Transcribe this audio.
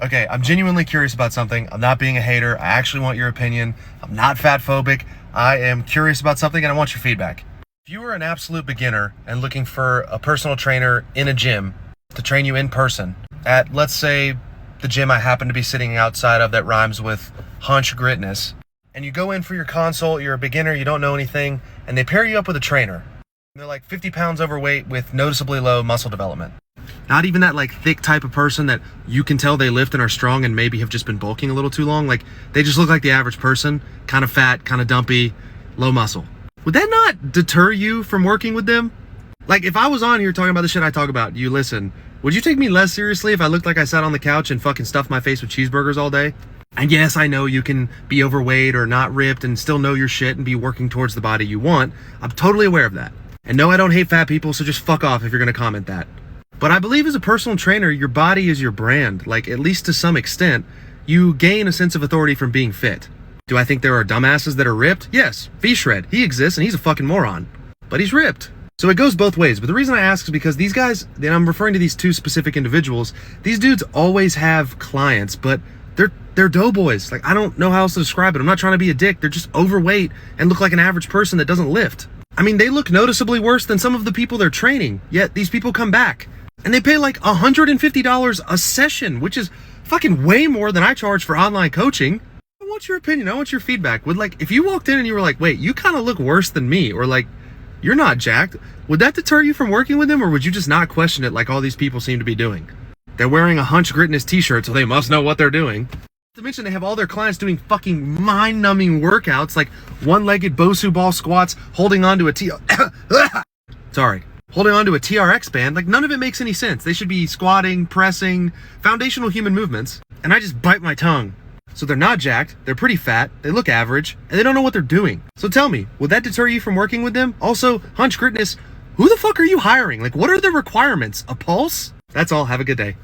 Okay, I'm genuinely curious about something. I'm not being a hater. I actually want your opinion. I'm not fat phobic. I am curious about something and I want your feedback. If you were an absolute beginner and looking for a personal trainer in a gym to train you in person at, let's say, the gym I happen to be sitting outside of that rhymes with Hunch Gritness, and you go in for your consult, you're a beginner, you don't know anything, and they pair you up with a trainer. They're like 50 pounds overweight with noticeably low muscle development. Not even that like thick type of person that you can tell they lift and are strong and maybe have just been bulking a little too long. Like they just look like the average person, kind of fat, kind of dumpy, low muscle. Would that not deter you from working with them? Like if I was on here talking about the shit I talk about, you listen, would you take me less seriously if I looked like I sat on the couch and fucking stuffed my face with cheeseburgers all day? And yes, I know you can be overweight or not ripped and still know your shit and be working towards the body you want. I'm totally aware of that. And no, I don't hate fat people, so just fuck off if you're gonna comment that. But I believe as a personal trainer, your body is your brand. Like, at least to some extent, you gain a sense of authority from being fit. Do I think there are dumbasses that are ripped? Yes. V-Shred, he exists and he's a fucking moron. But he's ripped. So it goes both ways. But the reason I ask is because these guys, and I'm referring to these two specific individuals, these dudes always have clients, but they're doughboys. Like, I don't know how else to describe it. I'm not trying to be a dick. They're just overweight and look like an average person that doesn't lift. I mean, they look noticeably worse than some of the people they're training, yet these people come back. And they pay like $150 a session, which is fucking way more than I charge for online coaching. I want your opinion. I want your feedback. Would like, if you walked in and you were like, wait, you kind of look worse than me, or like, you're not jacked, would that deter you from working with them, or would you just not question it like all these people seem to be doing? They're wearing a Hunch Gritness t-shirt, so they must know what they're doing. Not to mention they have all their clients doing fucking mind-numbing workouts like one-legged Bosu ball squats, holding onto a holding onto a TRX band. Like, none of it makes any sense. They should be squatting, pressing, foundational human movements. And I just bite my tongue. So they're not jacked, they're pretty fat, they look average, and they don't know what they're doing. So tell me, would that deter you from working with them? Also, Hunch Gritness, who the fuck are you hiring? Like, what are the requirements? A pulse? That's all. Have a good day.